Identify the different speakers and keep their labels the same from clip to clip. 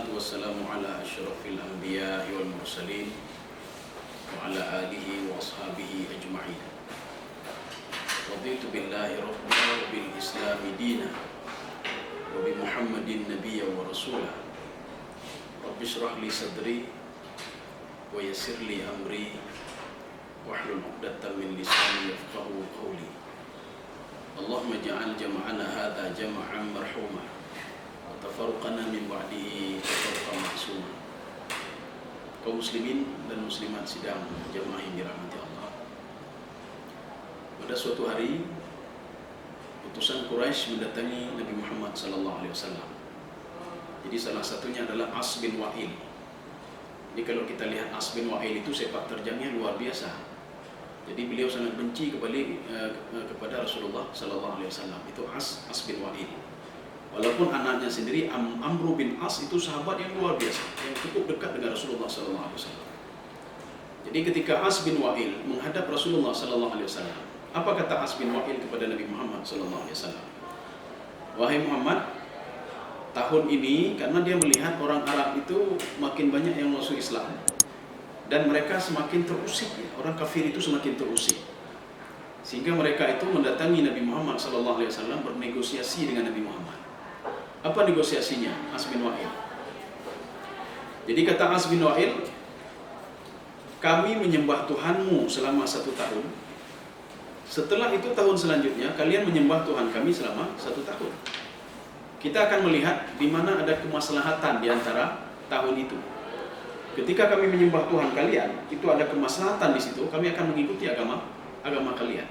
Speaker 1: Wassalatu wassalamu ala asyrafil anbiya wal mursalin wa ala alihi wa ashabihi ajma'in. Raditu billahi rabban wa bil islami dina wa bi Muhammadin nabiyya wa rasulah. Rabbi shrah li sadri wa yassir li amri wahlul 'uqdatam min lisani yafqahu qawli. Allahumma ja'al jam'ana hadha jam'an marhuma tafarruqana min ba'dihi tafarruqan ma'suma. Kaum muslimin dan muslimat sidang jamaah yang dirahmati Allah. Pada suatu hari utusan Quraisy mendatangi Nabi Muhammad SAW. Jadi salah satunya adalah As bin Wa'il. Ini kalau kita lihat As bin Wa'il itu sepak terjangnya luar biasa. Jadi beliau sangat benci kepada Rasulullah SAW. Itu As bin Wa'il. Walaupun anaknya sendiri Amr bin As itu sahabat yang luar biasa, yang cukup dekat dengan Rasulullah SAW. Jadi ketika As bin Wa'il menghadap Rasulullah SAW, apa kata As bin Wa'il kepada Nabi Muhammad SAW? Wahai Muhammad, tahun ini karena dia melihat orang Arab itu makin banyak yang masuk Islam dan mereka semakin terusik, orang kafir itu semakin terusik, sehingga mereka itu mendatangi Nabi Muhammad SAW bernegosiasi dengan Nabi Muhammad. Apa negosiasinya? As bin Wa'il. Jadi kata As bin Wa'il, kami menyembah Tuhanmu selama 1 tahun. Setelah itu tahun selanjutnya kalian menyembah Tuhan kami selama 1 tahun. Kita akan melihat di mana ada kemaslahatan di antara tahun itu. Ketika kami menyembah Tuhan kalian, itu ada kemaslahatan di situ, kami akan mengikuti agama kalian.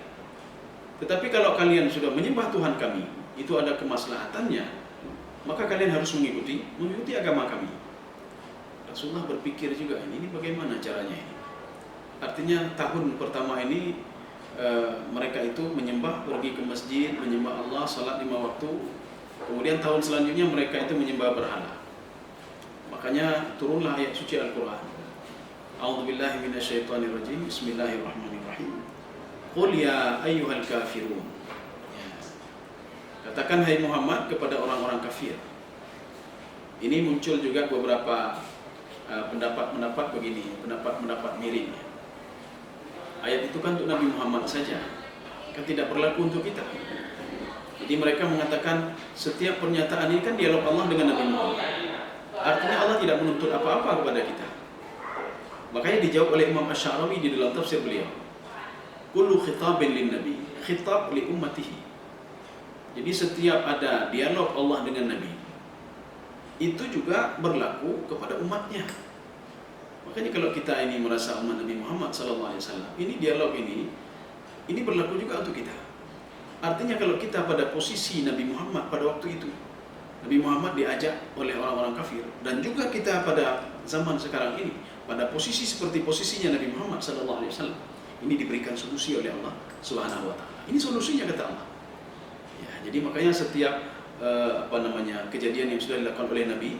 Speaker 1: Tetapi kalau kalian sudah menyembah Tuhan kami, itu ada kemaslahatannya, maka kalian harus mengikuti agama kami. Rasulullah berpikir juga, ini bagaimana caranya ini? Artinya tahun pertama ini mereka itu menyembah, pergi ke masjid, menyembah Allah, salat 5 waktu. Kemudian tahun selanjutnya mereka itu menyembah berhala. Makanya turunlah ayat suci Al-Quran. A'udzubillahi minasyaitonirrajim. Bismillahirrahmanirrahim. Qul ya ayyuhal kafirun. Katakan hai Muhammad kepada orang-orang kafir. Ini muncul juga beberapa pendapat begini, pendapat miring. Ayat itu kan untuk Nabi Muhammad saja, kan tidak berlaku untuk kita. Jadi mereka mengatakan setiap pernyataan ini kan dialog Allah dengan Nabi Muhammad. Artinya Allah tidak menuntut apa-apa kepada kita. Makanya dijawab oleh Imam Asy'arawi di dalam tafsir beliau. Kullu khitabin lin nabi, khitab li ummatihi. Jadi setiap ada dialog Allah dengan Nabi, itu juga berlaku kepada umatnya. Makanya kalau kita ini merasa umat Nabi Muhammad SAW, ini dialog ini berlaku juga untuk kita. Artinya kalau kita pada posisi Nabi Muhammad pada waktu itu, Nabi Muhammad diajak oleh orang-orang kafir, dan juga kita pada zaman sekarang ini, pada posisi seperti posisinya Nabi Muhammad SAW, ini diberikan solusi oleh Allah Subhanahu Wa Taala. Ini solusinya kata Allah. Jadi makanya setiap kejadian yang sudah dilakukan oleh Nabi,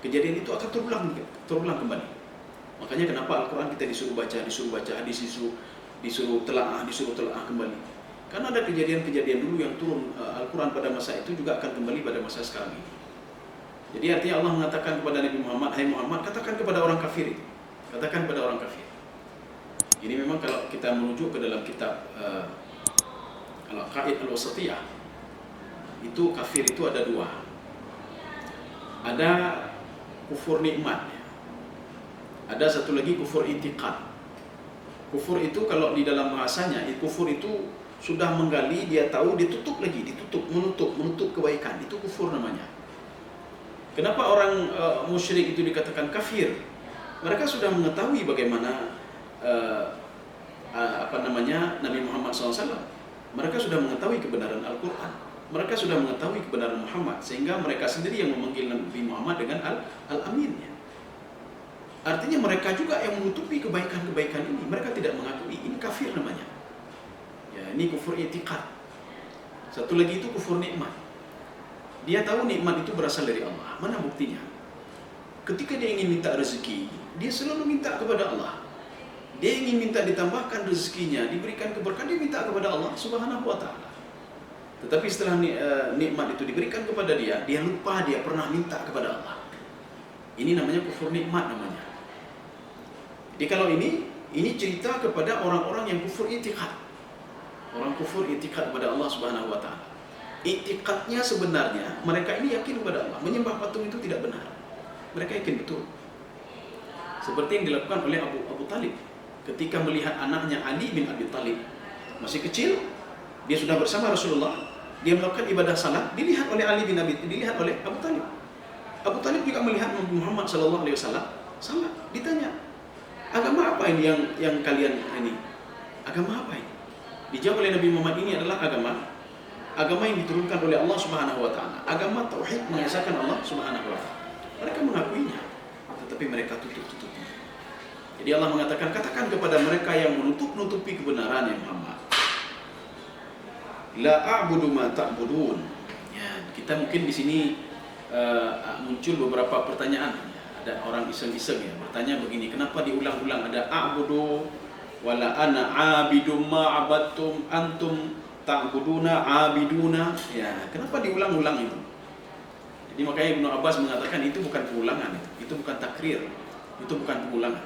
Speaker 1: kejadian itu akan terulang kembali. Makanya kenapa Al-Quran kita disuruh baca hadis, disuruh telaah kembali. Karena ada kejadian-kejadian dulu yang turun Al-Quran pada masa itu juga akan kembali pada masa sekarang ini. Jadi artinya Allah mengatakan kepada Nabi Muhammad, hai Muhammad, katakan kepada orang kafir itu, katakan kepada orang kafir. Ini memang kalau kita merujuk ke dalam kitab Al-Qaid Al-Wasatiyah, itu kafir itu ada 2. Ada kufur nikmat, ada satu lagi kufur intiqad. Kufur itu kalau di dalam bahasanya, kufur itu sudah menggali, dia tahu, menutup kebaikan, itu kufur namanya. Kenapa orang musyrik itu dikatakan kafir? Mereka sudah mengetahui bagaimana Nabi Muhammad SAW. Mereka sudah mengetahui kebenaran Al-Quran. Mereka sudah mengetahui kebenaran Muhammad, sehingga mereka sendiri yang memanggil Nabi Muhammad dengan Al-Amin. Artinya mereka juga yang menutupi kebaikan-kebaikan ini. Mereka tidak mengakui, ini kafir namanya. Ya, ini kufur i'tiqad. Satu lagi itu kufur nikmat. Dia tahu nikmat itu berasal dari Allah. Mana buktinya? Ketika dia ingin minta rezeki, dia selalu minta kepada Allah. Dia ingin minta ditambahkan rezekinya, diberikan keberkahan, dia minta kepada Allah Subhanahu Wa Taala. Tetapi setelah nikmat itu diberikan kepada dia, dia lupa dia pernah minta kepada Allah. Ini namanya kufur nikmat namanya. Jadi kalau ini cerita kepada orang-orang yang kufur i'tiqad. Orang kufur i'tiqad kepada Allah Subhanahu wa taala. I'tiqadnya sebenarnya mereka ini yakin kepada Allah. Menyembah patung itu tidak benar. Mereka yakin betul. Seperti yang dilakukan oleh Abu Talib ketika melihat anaknya Ali bin Abi Talib masih kecil, dia sudah bersama Rasulullah, dia melakukan ibadah salat, dilihat oleh dilihat oleh Abu Talib. Abu Talib juga melihat Muhammad sallallahu alaihi wasallam salat. Ditanya, agama apa ini yang kalian ini? Agama apa ini? Dijawab oleh Nabi Muhammad, ini adalah agama yang diturunkan oleh Allah Subhanahu wa taala. Agama tauhid, mengesahkan Allah Subhanahu wa taala. Mereka mengakuinya, tetapi mereka tutup-tutupi. Jadi Allah mengatakan, katakan kepada mereka yang menutup-nutupi kebenaran ya Muhammad, la a'budu ma ta'budun. Ya, kita mungkin di sini muncul beberapa pertanyaan. Ada orang iseng-iseng ya bertanya begini, kenapa diulang-ulang ada a'budu wala ana abidum ma abattum antum ta'buduna abiduna. Ya, kenapa diulang-ulang itu? Jadi makanya Ibnu Abbas mengatakan itu bukan pengulangan, itu bukan takrir, itu bukan pengulangan.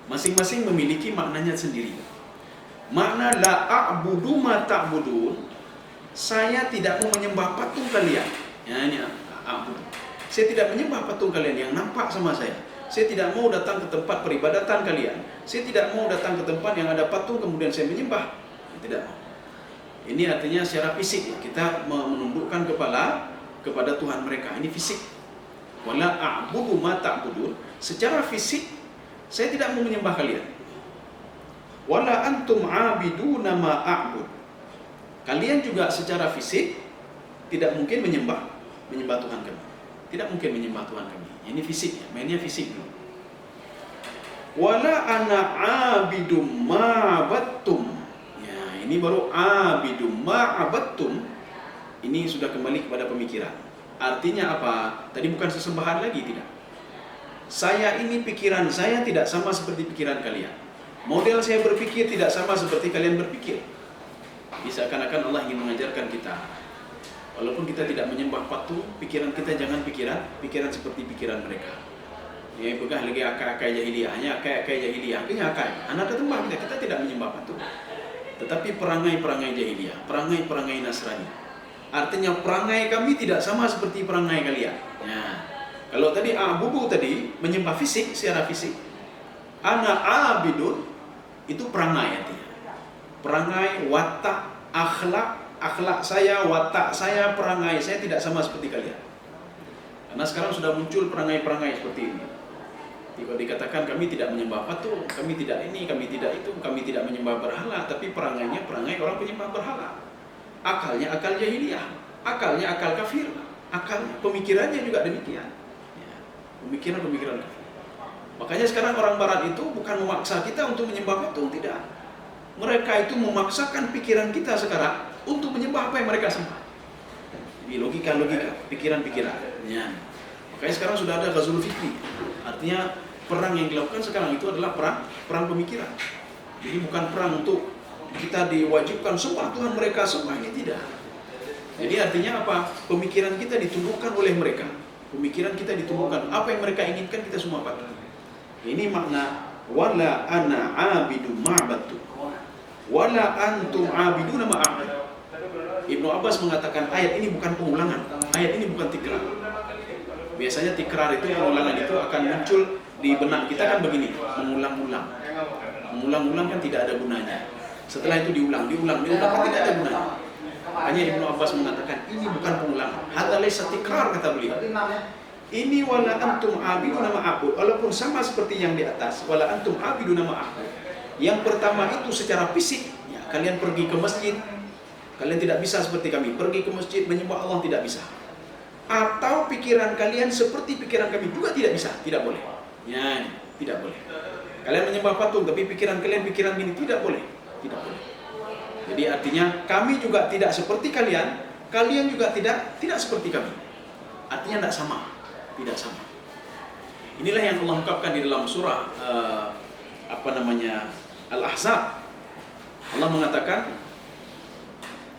Speaker 1: Masing-masing memiliki maknanya sendiri. Makna la a'budu ma ta'budun, saya tidak mau menyembah patung kalian. Ya, ini a'budu. Saya tidak menyembah patung kalian yang nampak sama saya. Saya tidak mau datang ke tempat peribadatan kalian. Saya tidak mau datang ke tempat yang ada patung kemudian saya menyembah. Tidak mau. Ini artinya secara fisik ya, kita menundukkan kepala kepada Tuhan mereka. Ini fisik. Wala a'budu ma ta'budun. Secara fisik saya tidak mau menyembah kalian. Wala antum 'abiduna ma a'bud. Kalian juga secara fisik tidak mungkin menyembah Tuhan kami. Tidak mungkin menyembah Tuhan kami. Ini fisiknya, mainnya fisik dulu. Wala ana 'abidum ma abattum. Ya, ini baru abidum ma abattum. Ini sudah kembali kepada pemikiran. Artinya apa? Tadi bukan sesembahan lagi, tidak. Saya ini pikiran saya tidak sama seperti pikiran kalian. Model saya berpikir tidak sama seperti kalian berpikir. Bisa seakan-akan Allah ingin mengajarkan kita, walaupun kita tidak menyembah patung, pikiran kita jangan pikiran seperti pikiran mereka. Yang begah lagi akai-akai jahiliyahnya, akai-akai jahiliyah, punya akai. Anak ketembak kita tidak menyembah patung. Tetapi perangai-perangai jahiliyah, perangai-perangai Nasrani. Artinya perangai kami tidak sama seperti perangai kalian. Ya. Kalau tadi a'budu tadi menyembah fisik, secara fisik. Ana abidun itu perangai artinya. Perangai, watak, akhlak saya, watak saya, perangai saya tidak sama seperti kalian. Karena sekarang sudah muncul perangai-perangai seperti ini. Jika dikatakan kami tidak menyembah patung, kami tidak ini, kami tidak itu, kami tidak menyembah berhala, tapi perangainya perangai orang penyembah berhala. Akalnya akal jahiliyah, akalnya akal kafir, akalnya pemikirannya juga demikian. Ya, pemikiran kafir. Makanya sekarang orang barat itu bukan memaksa kita untuk menyembah patung, tidak. Mereka itu memaksakan pikiran kita sekarang untuk menyembah apa yang mereka sembah. Jadi logika, pikiran-pikiran. Ya. Makanya sekarang sudah ada ghazul fikri. Artinya perang yang dilakukan sekarang itu adalah perang pemikiran. Jadi bukan perang untuk kita diwajibkan sembah Tuhan mereka sembah, ini tidak. Jadi artinya apa? Pemikiran kita ditundukkan oleh mereka. Pemikiran kita ditundukkan. Apa yang mereka inginkan kita semua pakai. Ini makna wala ana abidu ma'badtu wala antum abiduna ma'abud. Ibnu Abbas mengatakan ayat ini bukan pengulangan, ayat ini bukan tikrar. Biasanya tikrar itu, pengulangan itu akan muncul di benak kita kan begini, mengulang-ulang kan tidak ada gunanya. Setelah itu diulang kan tidak ada gunanya. Hanya Ibnu Abbas mengatakan ini bukan pengulangan, hadza laysa tikrar, kata beliau. Ini wala antum abiduna ma'abud, walaupun sama seperti yang di atas, wala antum abiduna ma'abud. Yang pertama itu secara fisik, ya, kalian pergi ke masjid, kalian tidak bisa seperti kami, pergi ke masjid menyembah Allah tidak bisa. Atau pikiran kalian seperti pikiran kami juga tidak bisa, tidak boleh. Ya, tidak boleh. Kalian menyembah patung, tapi pikiran kalian pikiran ini tidak boleh, tidak boleh. Jadi artinya kami juga tidak seperti kalian, kalian juga tidak seperti kami. Artinya tidak sama. Inilah yang Allah ungkapkan di dalam surah Al-Ahzab. Allah mengatakan,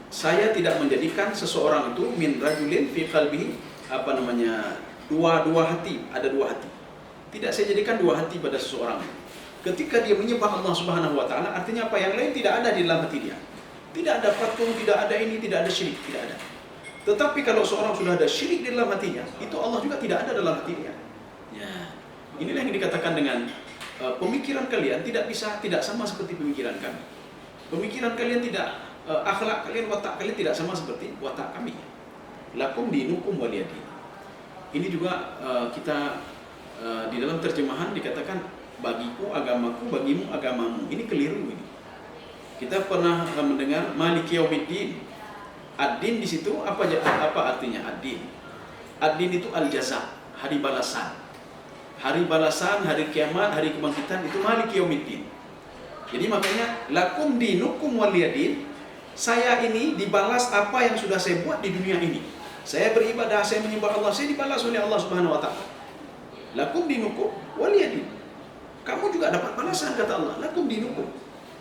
Speaker 1: saya tidak menjadikan seseorang itu min rajulin fi qalbihi dua hati, ada dua hati. Tidak saya jadikan dua hati pada seseorang. Ketika dia menyembah Allah Subhanahu wa taala, artinya apa? Yang lain tidak ada di dalam hati dia. Tidak ada patung, tidak ada ini, tidak ada syirik, tidak ada. Tetapi kalau seorang sudah ada syirik di dalam hatinya, itu Allah juga tidak ada dalam hatinya. Ya, inilah yang dikatakan dengan pemikiran kalian tidak sama seperti pemikiran kami. Pemikiran kalian tidak, akhlak kalian, watak kalian tidak sama seperti watak kami. Lakum dinukum waliyadin. Ini juga kita di dalam terjemahan dikatakan bagiku agamaku, bagimu agamamu. Ini keliru ini. Kita pernah mendengar Maliki Yaumiddin. Ad-din di situ apa artinya ad-din? Ad-din itu al-jaza, hari balasan. Hari balasan, hari kiamat, hari kebangkitan itu Maliki Yaumiddin. Jadi makanya lakum dinukum waliyadin. Saya ini dibalas apa yang sudah saya buat di dunia ini. Saya beribadah, saya menyembah Allah, saya dibalas oleh Allah Subhanahu wa taala. Lakum dinukum waliyadin. Kamu juga dapat balasan, kata Allah. Lakum dinukum.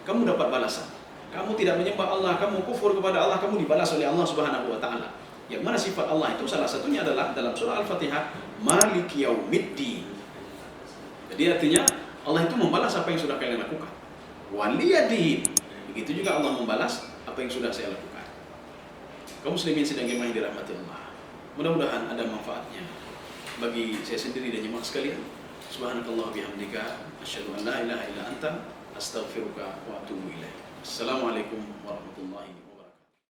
Speaker 1: Kamu dapat balasan. Kamu tidak menyembah Allah, kamu kufur kepada Allah, kamu dibalas oleh Allah Subhanahu wa taala. Yang mana sifat Allah itu salah satunya adalah dalam surah Al-Fatihah, Maliki Yaumiddin. Jadi artinya Allah itu membalas apa yang sudah kalian lakukan. Waliyadin. Begitu juga Allah membalas apa yang sudah saya lakukan. Kaum muslimin sedang yang dirahmati Allah. Mudah-mudahan ada manfaatnya bagi saya sendiri dan jemaah sekalian. Subhanakallah bihamdika asyhadu an la ilaha illa anta astaghfiruka wa atubu ilaik. Assalamualaikum warahmatullahi wabarakatuh.